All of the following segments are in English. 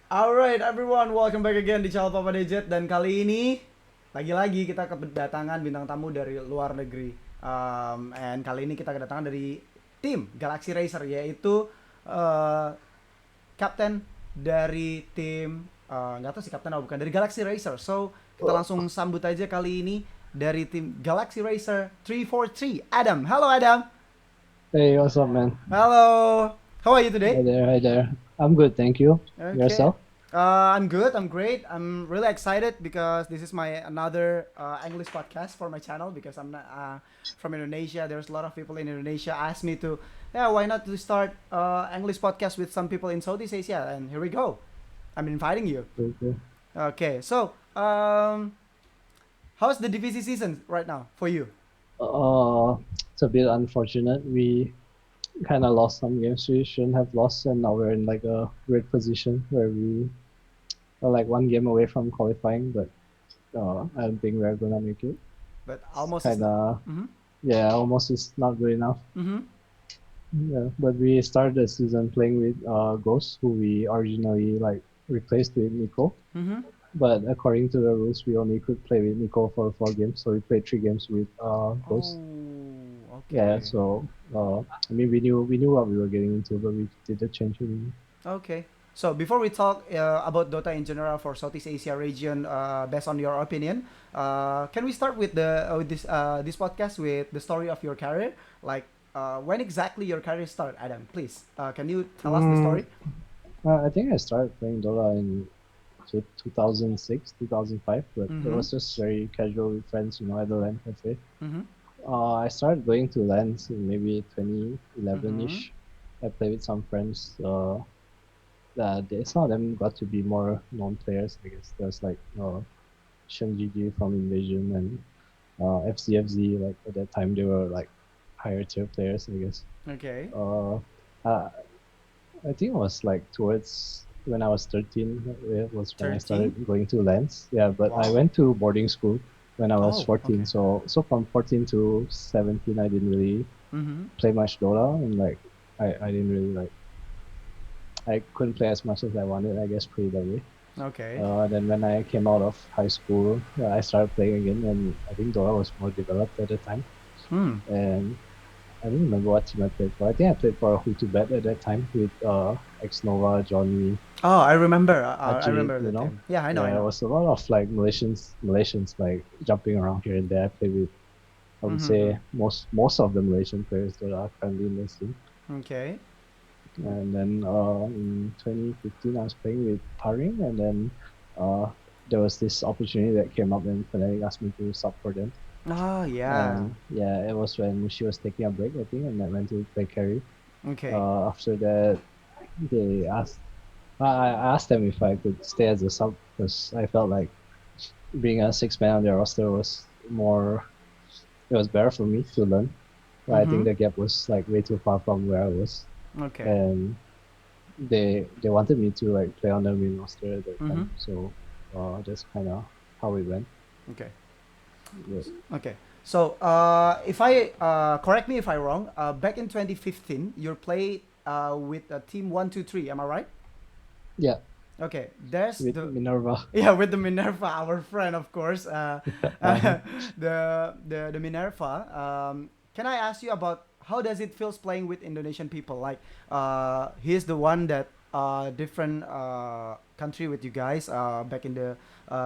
Alright everyone, welcome back again di channel Papa Dejet. Dan kali ini lagi-lagi kita kedatangan bintang tamu dari luar negeri. And kali ini kita kedatangan dari tim Galaxy Racer, yaitu uh, kapten dari tim nggak tahu sih kapten atau bukan, dari Galaxy Racer. So kita langsung sambut aja kali ini dari tim Galaxy Racer 343, Adam. Hello Adam. Hey, what's up, man? Hello. How are you today? Hi there, hi there. I'm good, thank you. Okay. Yourself? I'm good. I'm great. I'm really excited because this is my another English podcast for my channel because I'm not from Indonesia. There's a lot of people in Indonesia ask me to, yeah, why not to start English podcast with some people in Southeast Asia? And here we go. I'm inviting you. Okay. Okay. So, how's the DVC season right now for you? It's a bit unfortunate. We kind of lost some games we shouldn't have lost, and now we're in like a weird position where we are like one game away from qualifying, but I don't think we're gonna make it. But It's almost is kind not. of, Mm-hmm. yeah, almost is not good enough. Mm-hmm. Yeah, but we started the season playing with Ghost, who we originally like replaced with Nico. Mm-hmm. But according to the rules, we only could play with Nico for 4 games, so we played 3 games with Ghost. Oh, Yeah, okay. so I mean, we knew what we were getting into, but we did the change. Okay. So before we talk about Dota in general for Southeast Asia region, based on your opinion, can we start with the with this podcast with the story of your career? Like, when exactly your career started, Adam? Please, can you tell us the Mm, story? I think I started playing Dota in 2006, 2005, but it Mm-hmm. was just very casual with friends, at the LAN cafe. Mm-hmm. I started going to LANs in maybe Mm-hmm. 2011-ish. I played with some friends. Some of them got to be more known players, I guess. There's like Shen Gigi from Invasion and FCFZ. Like at that time, they were like higher tier players, I guess. Okay. Uh, uh, I think it was like towards when I was 13. It was when I 13. started going to LANs. Yeah, but I Wow. went to boarding school when I was Oh, 14. okay. So from 14 to 17, I didn't really Mm-hmm. play much Dota, and like I didn't really like I couldn't play as much as I wanted. I guess put it that way. Okay. Then when I came out of high school, I started playing again, and I think Dota was more developed at the time. Hmm. And I don't remember what team I played for. I think I played for Hutu at that time with Ex Nova, Johnny, Oh, I remember. I Ajit. remember the team. Yeah, I know. I Yeah, it know. was a lot of like Malaysians like jumping around here and there. I played with, I would Mm-hmm. say, most of the Malaysian players that are currently in this team. Okay. And then in 2015, I was playing with Taring, and then uh, there was this opportunity that came up, and Fnatic asked me to sub for them. Oh, yeah. And yeah, it was when she was taking a break, I think, and I went to play carry. Okay. After that, they asked, I asked them if I could stay as a sub because I felt like being a 6 man on their roster was more, it was better for me to learn. But I think Mm-hmm. the gap was like way too far from where I was, Okay. and they wanted me to like play on the main roster at that Mm-hmm. time. So that's kind of how it went. Okay. Yeah. Okay. So, if I correct me if I'm wrong, back in 2015, you played with team 123. Am I right? Yeah, Okay. There's with the Minerva. yeah, with the Minerva, our friend, of course. Uh-huh. The Minerva. Can I ask you about how does it feels playing with Indonesian people? Like, he's the one that different country with you guys. Back in the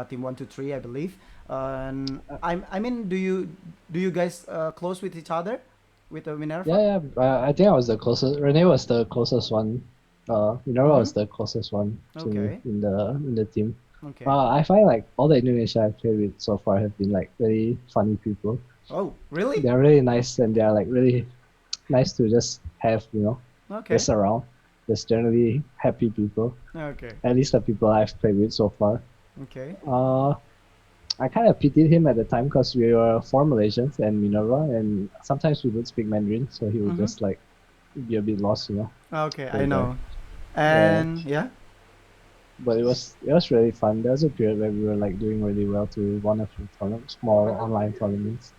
team 123, I believe. And I mean, do you guys close with each other with the Yeah, Minerva? yeah. I think I was the closest. Renee was the closest one. Minerva Mm-hmm. was the closest one to me Okay. in the team. Okay. I find like all the Indonesia I've played with so far have been like very funny people. Oh, really? They're really nice, and they're like really nice to just have, Okay. just around. Just generally happy people. Okay. At least the people I've played with so far. Okay. Uh, I kind of pitied him at the time because we were four Malaysians and Minerva, and sometimes we would speak Mandarin, so he would Mm-hmm. just like be a bit lost, Okay, here I and there. know. Yeah, And yeah. but it was really fun. There was a period where we were like doing really well to one of the small online tournaments.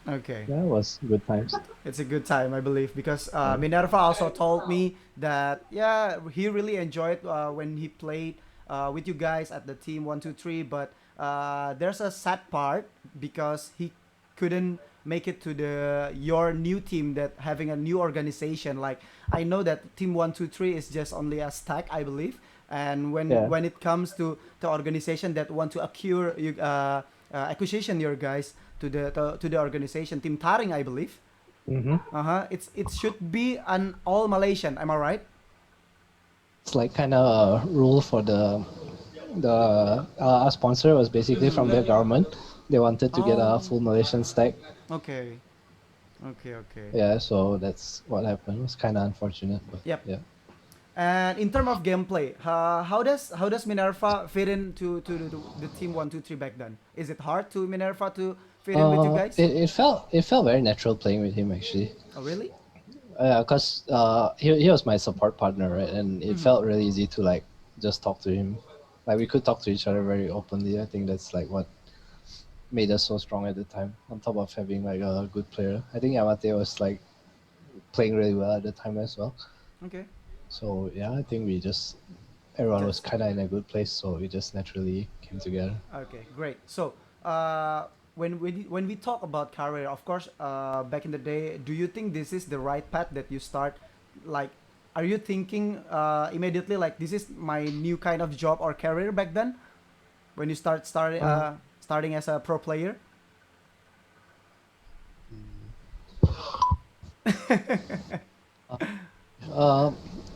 Okay. Yeah, it was good times. It's a good time, I believe, because Yeah. Minerva also told me that yeah, he really enjoyed when he played with you guys at the team 123. But there's a sad part because he couldn't make it to the your new team that having a new organization. Like I know that team 123 is just only a stack, I believe, and Yeah. when it comes to the organization that want to acquire you acquisition your guys to the organization team Taring, I believe. Mm-hmm. It should be an all Malaysian. Am I right? It's like kind of a rule for the our sponsor was basically from the government. They wanted to get a Oh, full Malaysian stack. okay, okay. Yeah, so that's what happened. It was kind of unfortunate, but Yep. yeah. And in terms of gameplay, how does Minerva fit into to the team 123 back then? Is it hard to Minerva to fit in with you guys? It felt very natural playing with him actually. Oh, really? Cause he was my support partner, right? And it Mm-hmm. felt really easy to like just talk to him. Like we could talk to each other very openly. I think that's like what made us so strong at the time. On top of having like a good player, I think Amate was like playing really well at the time as well. Okay. So yeah, I think we just everyone was Just kind of in a good place, so we just naturally came together. okay. Great. So when we talk about career, of course, back in the day, do you think this is the right path that you start? Like, are you thinking immediately like this is my new kind of job or career back then when you Uh, starting as a pro player? uh,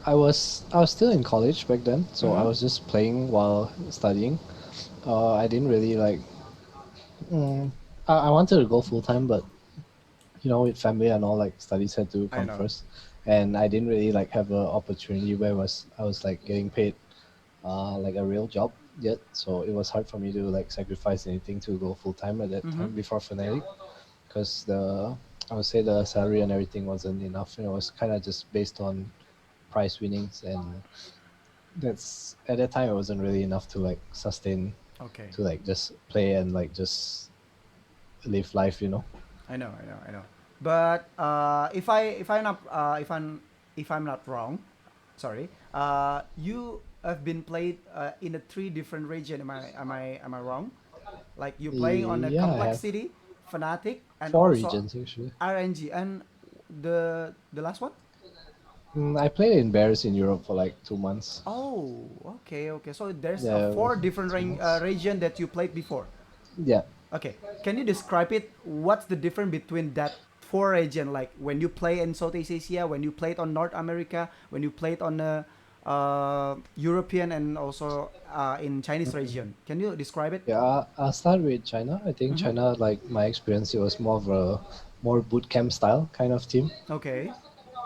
I was still in college back then, so I Mm-hmm. was just playing while studying. I didn't really like. Mm, I wanted to go full time, but with family and all, like studies had to I come know. first, and I didn't really like have a opportunity where I was like getting paid like a real job yet. So it was hard for me to like sacrifice anything to go full time at that Mm-hmm. time before Fnatic, because the I would say the salary and everything wasn't enough. It was kind of just based on prize winnings, and that's at that time it wasn't really enough to like sustain Okay. to like just play and like just live life. I know. But if I'm not if I'm not wrong, sorry. You have been played in a three different region. Am I wrong? Like you playing on a Yeah, I have complexity, Fnatic, and four also regions actually. RNG, and the last one. I played in Bears in Europe for like 2 months. Oh, okay. So there's a Yeah, it was four different 2 months. region that you played before. Yeah. Okay, can you describe it? What's the difference between that four region? Like when you play in Southeast Asia, when you played on North America, when you played on the European and also in Chinese region. Can you describe it? Yeah, I'll start with China. I think Mm-hmm. China, like my experience, it was more of a more boot camp style kind of team. Okay.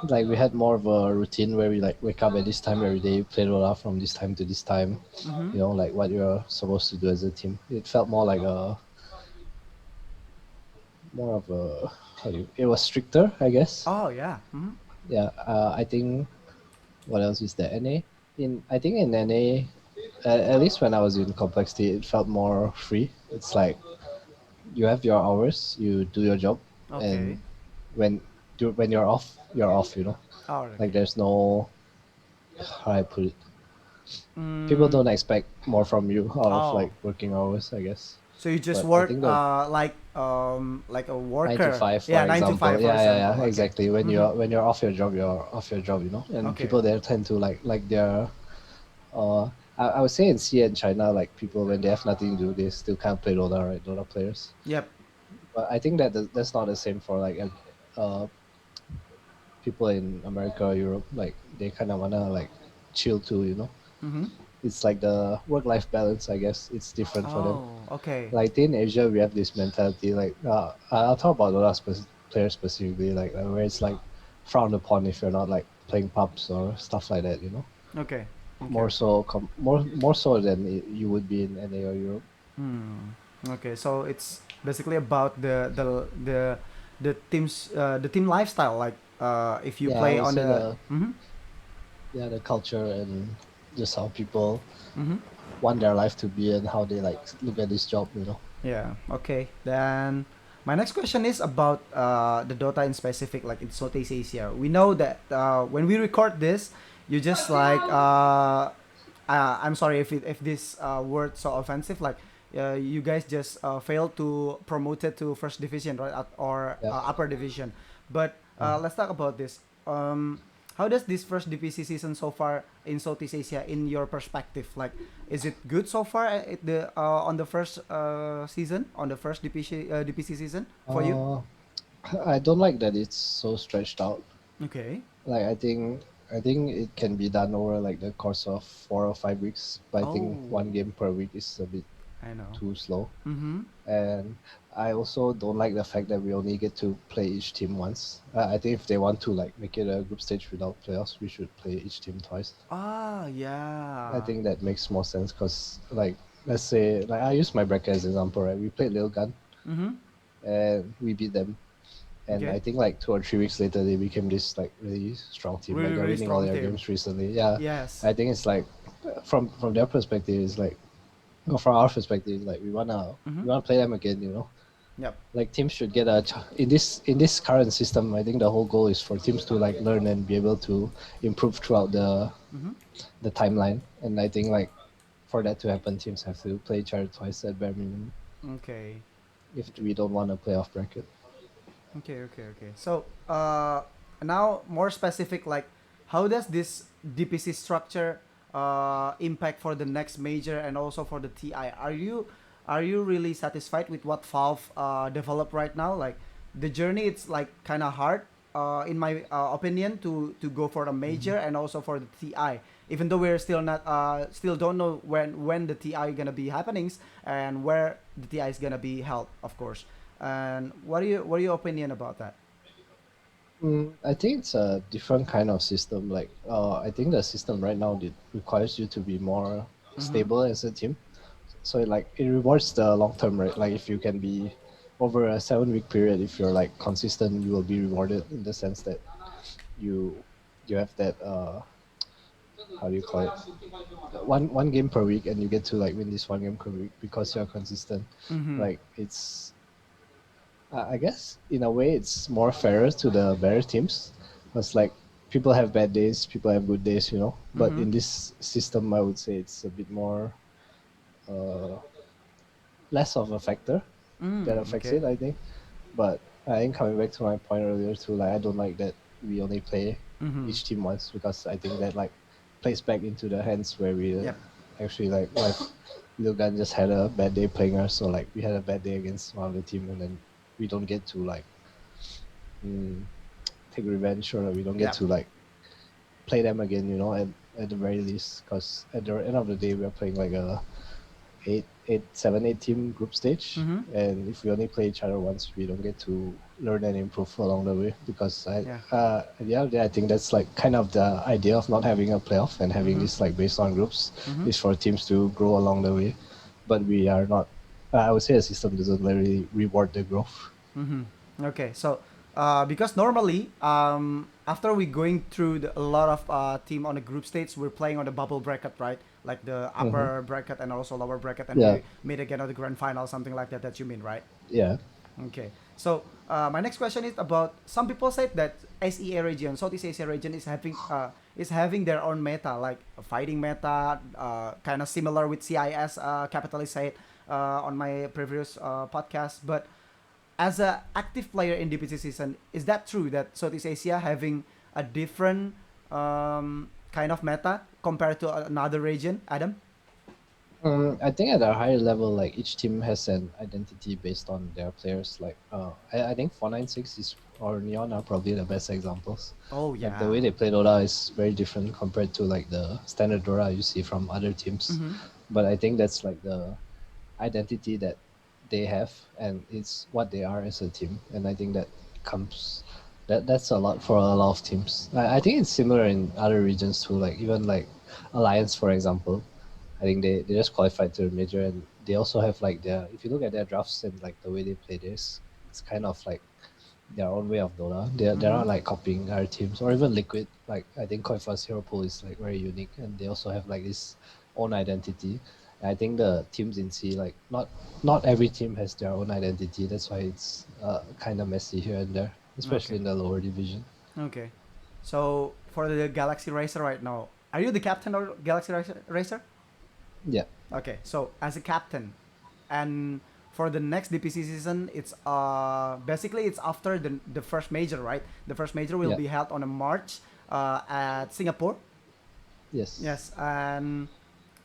Like we had more of a routine where we like wake up at this time every day, play Dota from this time to this time. Mm-hmm. Like what you're supposed to do as a team. It felt more like more of a it was stricter, I guess. Oh yeah. Mm-hmm. Yeah. I think what else is there? NA I think in NA, at least when I was in complexity, it felt more free. It's like you have your hours, you do your job, and Okay. when when you're off, you're off. Oh, Like okay. there's no how I put it. People Mm, don't expect more from you out of oh, like working hours, I guess. so you just But I work think the like a nine to worker. five, Yeah, for 9 to 5, example, for yeah, example. Okay. exactly. When Mm-hmm. you're off your job, you're off your job. And Okay. people there tend to like they're uh I would say in C and China, like people when they have nothing to do, they still can't play Dota, right? Dota players. Yep. But I think that that's not the same for like people in America or Europe. Like they kind of wanna like chill too. Mm-hmm. It's like the work-life balance, I guess. It's different for them. Oh, okay. Like in Asia, we have this mentality. Like I'll talk about Dota players specifically, like where it's like frowned upon if you're not like playing pubs or stuff like that. Okay. More Okay. so, more so than you would be in NA or Europe. Hmm. Okay. So it's basically about the team lifestyle. Like if you Yeah, I play would on say the. the Mm-hmm. yeah the culture and just how people Mm-hmm. want their life to be and how they like look at this job. Yeah. Okay. Then My next question is about the Dota in specific, like in Southeast Asia. We know that when we record this, you just like I'm sorry if this word so offensive. Like you guys just failed to promote it to first division, right, or Yeah. upper division. But let's talk about this. How does this first DPC season so far in Southeast Asia, in your perspective? Like, is it good so far at the on the first season, on the first DPC season for you? Uh, I don't like that it's so stretched out. Okay, Like I think it can be done over like the course of 4 or 5 weeks. But I think oh, one game per week is a bit I know. too slow. Mm-hmm. And I also don't like the fact that we only get to play each team once. I think if they want to like make it a group stage without playoffs, we should play each team twice. Ah, I yeah. think that makes more sense because like let's say like I use my bracket as an example, right? We played Lil Gun Mm-hmm. and we beat them. And Okay. I think like 2 or 3 weeks later they became this like really strong team. Like Really, they're really winning all strong their team. games recently. Yeah. Yes. I think it's like from their perspective it's like or from our perspective, like Mm-hmm. we wanna play them again, you know. Yep. Like teams should get in this current system. I think the whole goal is for teams to like learn and be able to improve throughout Mm-hmm. the timeline. And I think like for that to happen, teams have to play each other twice at bare minimum Okay. if Okay. we don't want a playoff bracket. Okay, okay, okay. So, now more specific, like, how does this DPC structure impact for the next major and also for the TI? Are you really satisfied with what Valve developed right now? Like, the journey, it's like kind of hard, in my opinion, to go for a Mhm. major and also for the TI. Even though we're still not, still don't know when the TI gonna be happenings and where the TI is gonna be held, of course. And what are your opinion about that? I think it's a different kind of system. Like, I think the system right now it requires you to be more Mm-hmm. stable as a team. So it rewards the long term, right? Like if you can be over a 7 week period, if you're like consistent, you will be rewarded in the sense that you you have that how do you call it, one game per week, and you get to like win this one game per week because you're consistent. Mm-hmm. Like it's I guess in a way it's more fairer to the better teams because like people have bad days, people have good days, you know. But Mm-hmm. in this system, I would say it's a bit more uh, less of a factor that Mm, affects okay. it, I think. But I think coming back to my point earlier too, like I don't like that we only play Mm-hmm. each team once because I think that like plays back into the hands where we Yep. actually like Logan just had a bad day playing us, so like we had a bad day against one of the team, and then we don't get to like mm, take revenge, or we don't get Yep. to like play them again, you know, at the very least, because at the end of the day we're playing like a 8 team group stage, Mm-hmm. and if we only play each other once, we don't get to learn and improve along the way. Because Yeah. at the end of the day, I think that's like kind of the idea of not having a playoff and having Mm-hmm. this like based on groups Mm-hmm. is for teams to grow along the way. But we are not. I would say the system doesn't really reward the growth. Mm-hmm. Okay. So, because normally, after we going through a lot of team on the group stage, we're playing on the bubble bracket, right? Like the Hmm. upper bracket and also lower bracket, and Yeah, we meet again at the grand final, something like that. That you mean, right? yeah. Okay. So my next question is about, some people say that SEA region, Southeast Asia region, is having their own meta, like a fighting meta, kind of similar with CIS. Capitalist said on my previous podcast. But as a active player in DPC season, is that true that Southeast Asia having a different kind of meta compared to another region, Adam? I think at a higher level, like each team has an identity based on their players. Like, I think 496 is or Neon are probably the best examples. Oh Like the yeah. way they play Dota is very different compared to like the standard Dota you see from other teams. Mm-hmm. But I think that's like the identity that they have, and it's what they are as a team. And I think that comes that's a lot for a lot of teams. I think it's similar in other regions too. Like even like Alliance, for example. I think they just qualified to the major, and they also have like their. If you look at their drafts and like the way they play this, it's kind of like their own way of Dota. They're Mm-hmm. not like copying other teams or even Liquid. Like I think Koi First Hero Pool is like very unique, and they also have like this own identity. I think the teams in C, like not every team has their own identity. That's why it's kind of messy here and there, especially Okay. in the lower division. Okay. So for the Galaxy Racer right now, are you the captain of Galaxy Racer? Yeah, Okay. So as a captain, and for the next DPC season, it's basically it's after the first major, right? The first major will yeah, be held on a March at Singapore. yes. Yes, and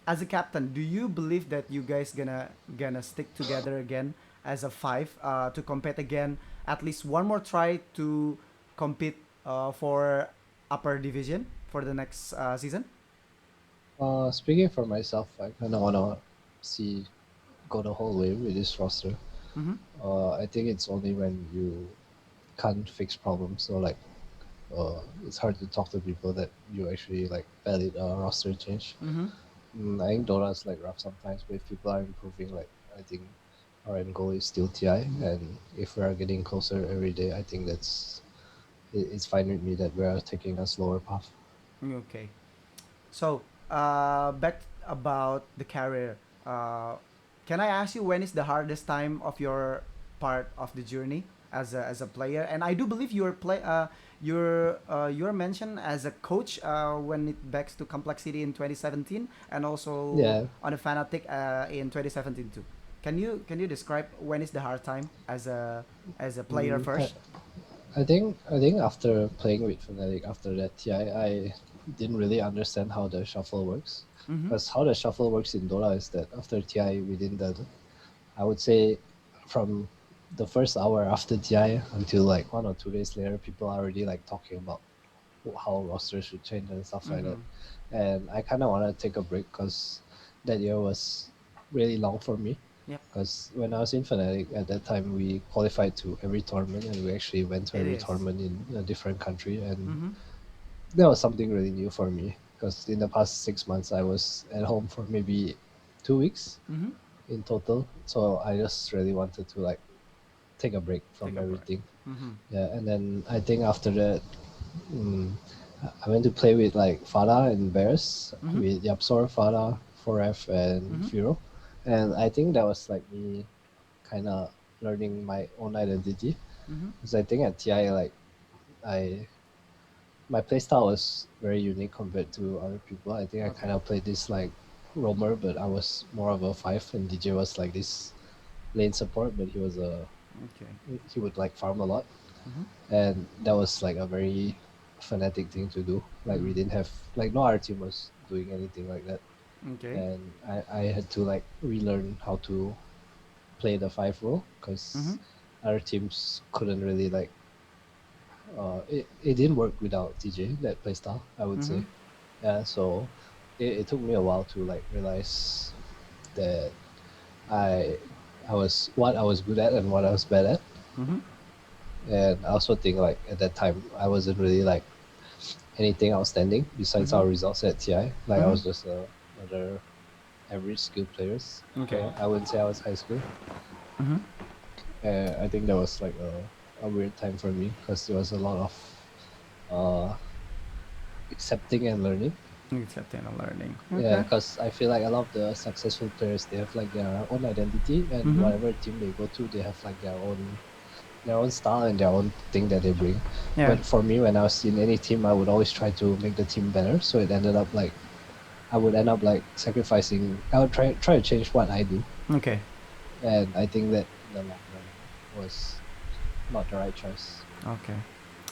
as a captain, do you believe that you guys gonna stick together again as a five to compete again? At least one more try to compete for upper division for the next season. Speaking for myself, I kind of wanna see go the whole way with this roster. Mm-hmm. I think it's only when you can't fix problems or like it's hard to talk to people that you actually like valid a roster change. Mm-hmm. I think Dota is like rough sometimes, but if people are improving, like I think our end goal is still TI, and if we are getting closer every day, I think it's fine with me that we are taking a slower path. Okay. So back about the career. Uh, can I ask you when is the hardest time of your part of the journey as a player? And I do believe you're mentioned as a coach when it backs to Complexity in 2017 and also Yeah, on a Fanatic in 2017 too. Can you describe when is the hard time as a player mm, I, first? I think after playing with Fnatic after that I didn't really understand how the shuffle works. Mm-hmm. Because how the shuffle works in Dota is that after TI within the I would say from the first hour after TI until like 1 or 2 days later, people are already like talking about how rosters should change and stuff like that. Mm-hmm. And I kind of want to take a break because that year was really long for me. Yep. Because when I was in Fnatic at that time, we qualified to every tournament and we actually went to It every is. tournament in a different country. And Mm-hmm. that was something really new for me because in the past 6 months, I was at home for maybe 2 weeks Mm-hmm. in total. So I just really wanted to like take a break Take from a break. everything. Mm-hmm. Yeah, and then I think after that, mm, I went to play with like Fada and Bears Mm-hmm. with Yapsor, Fada, 4F, and Mm-hmm. Firo, and I think that was like me kind of learning my own identity Mm-hmm. because I think at TI like I my playstyle was very unique compared to other people. I think I Okay. kind of played this like roamer, but I was more of a five, and DJ was like this lane support, but Okay. he would like farm a lot, Mm-hmm. and that was like a very fanatic thing to do. Like Mm-hmm. we didn't have like no other team was doing anything like that, Okay. and I had to like relearn how to play the five role Mm-hmm. because other teams couldn't really like it didn't work without DJ that playstyle, I would Mm-hmm. say. Yeah, so it took me a while to like realize that I I was what I was good at and what I was bad at. Mm-hmm. And I also think like at that time I wasn't really like anything outstanding besides Mm-hmm. our results at TI. Like I Mm-hmm. was just another average skill players. Okay. I wouldn't say I was high school. Mm-hmm. I think that was like a weird time for me because there was a lot of uh, accepting and learning. Accepting and learning. Yeah, Okay. because I feel like a lot of the successful players they have like their own identity, and Mm-hmm. whatever team they go to, they have like their own style and their own thing that they bring. Yeah. But for me, when I was in any team, I would always try to make the team better. So it ended up like I would end up like sacrificing. I would try to change what I do, Okay. and I think that in the long run was not the right choice. Okay.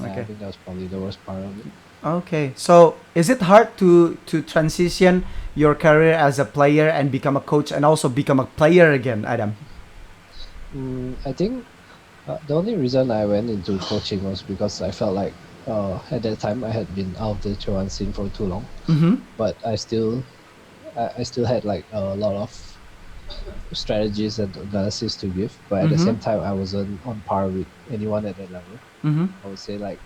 Yeah, I Okay. think that was probably the worst part of it. Okay. So is it hard to transition your career as a player and become a coach and also become a player again, Adam? I think the only reason I went into coaching was because I felt like at that time I had been out of the Chuan scene for too long, Mm-hmm. but I still had like a lot of strategies and analysis to give, but at the Mm-hmm. same time I wasn't on par with anyone at that level. Mm-hmm. I would say like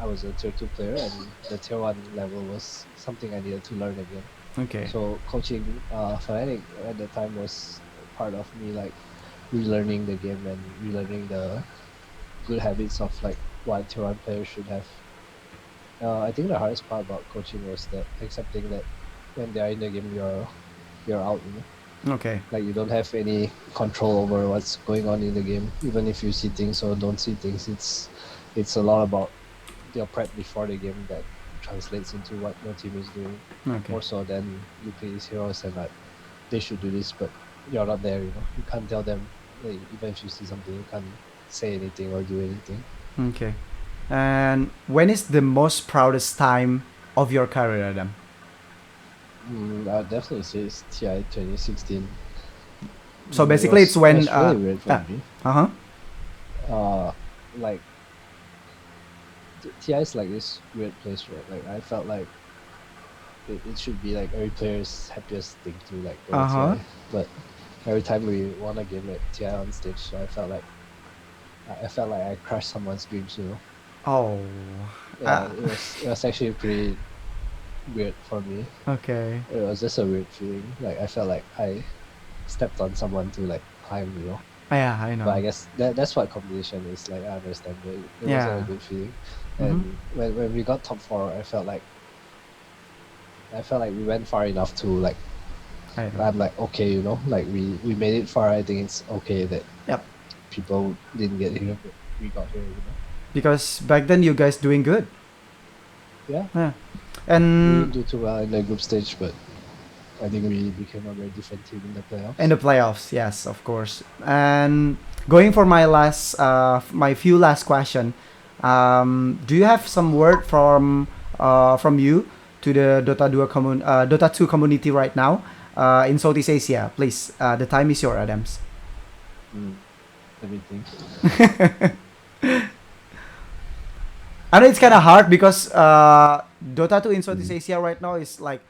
I was a tier 2 player and the tier 1 level was something I needed to learn again. Okay. So coaching Fnatic at the time was part of me like relearning the game and relearning the good habits of like what tier 1 players should have. I think the hardest part about coaching was that accepting that when they are in the game you're out, you know. Okay. Like you don't have any control over what's going on in the game. Even if you see things or don't see things, it's a lot about your prep before the game that translates into what your team is doing. Okay. More so than you play these heroes and like they should do this, but you're not there. You can't tell them. Like, even if you see something, you can't say anything or do anything. Okay. And when is the most proudest time of your career, Adam? I'd definitely say it's TI 2016. So It basically, it's was when really weird for yeah. me. Uh-huh. Like TI is like this weird place, right? Like I felt like it should be like every player's happiest thing to like go to Uh-huh. TI, but every time we won a game at TI on stage, so I felt like I crushed someone's dreams. Oh. Yeah, Uh, it was actually pretty weird for me. okay. It was just a weird feeling. Like I felt like I stepped on someone to like climb. Yeah, I But know. I guess that's what competition is like. I understand, but it wasn't a Yeah. good feeling. Mm-hmm. And when we got top four, I felt like we went far enough to like I know. I'm like okay, like we made it far. I think it's okay that Yep. people didn't get here, but we got here. Because back then you guys doing good. Yeah, Yeah. we And didn't do too well in the group stage, but I think we became a very different team in the in playoffs. the playoffs, yes, of course. And going for my few last question. Do you have some word from you to the Dota 2 community right now in Southeast Asia? Please, the time is yours, Adams. Mm, Let me think. I know it's kind of hard because Dota 2 in Southeast Mm. Asia right now is like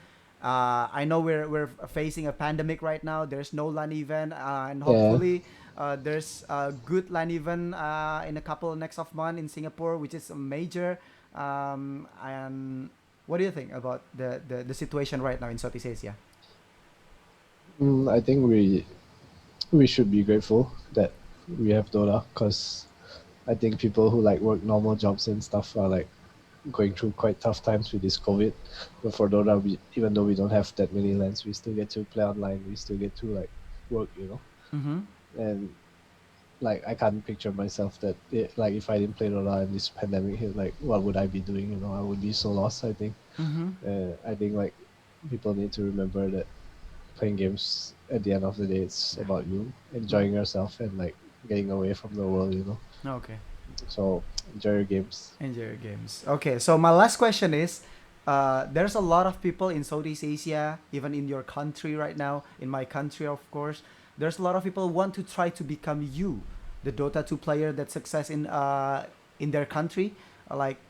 I know we're facing a pandemic right now. There's no LAN event, and Yeah. hopefully there's a good LAN event in a couple next of month in Singapore, which is a major. And what do you think about the situation right now in Southeast Asia? I think we should be grateful that we have Dota because I think people who like work normal jobs and stuff are like going through quite tough times with this COVID. But for Dota, even though we don't have that many lands, we still get to play online. We still get to like work. Mm-hmm. And like I can't picture myself like if I didn't play Dota and this pandemic hit, like what would I be doing? I would be so lost. I think. Mm-hmm. I think like people need to remember that playing games at the end of the day, it's Yeah. about you Mm. enjoying yourself and like getting away from the world. Okay. So enjoy your games. Enjoy your games. Okay, so my last question is there's a lot of people in Southeast Asia, even in your country right now, in my country, of course. There's a lot of people who want to try to become you, the Dota 2 player that success in their country.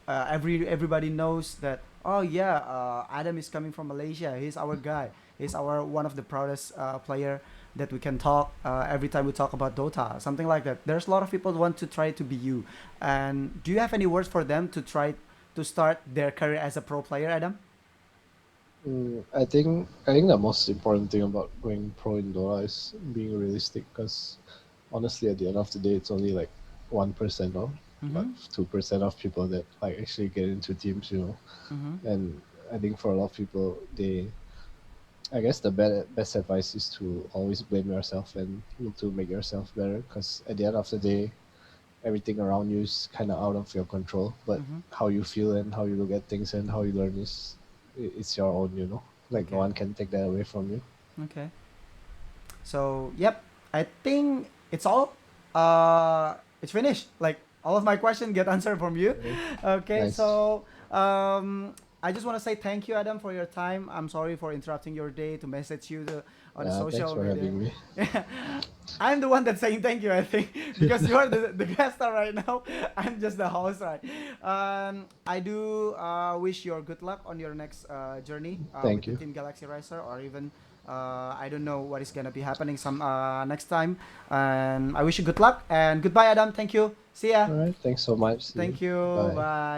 Everybody knows that, oh yeah, Adam is coming from Malaysia. He's our guy. He's our one of the proudest player that we can talk every time we talk about Dota, something like that. There's a lot of people who want to try to be you. And do you have any words for them to try to start their career as a pro player, Adam? I think the most important thing about going pro in Dota is being realistic because honestly at the end of the day it's only like 1% or like Mm-hmm. 2% of people that like actually get into teams. Mm-hmm. And I think for a lot of people I guess the best advice is to always blame yourself and look to make yourself better because at the end of the day everything around you is kind of out of your control, but Mm-hmm. how you feel and how you look at things and how you learn it's your own. Like no Okay. one can take that away from you. Okay. So yep, I think it's all. It's finished. Like all of my questions get answered from you. Okay. Okay, Nice. so I just want to say thank you, Adam, for your time. I'm sorry for interrupting your day to message you on the Thanks social for media. having me. Yeah, I'm the one that's saying thank you. I think because you are the guest star right now. I'm just the host, right? I do wish you good luck on your next journey with Thank the you. Team Galaxy Racer, or even I don't know what is gonna be happening some next time. And I wish you good luck and goodbye, Adam. Thank you. See ya. All right. Thanks so much. See you. Thank you. Bye. Bye.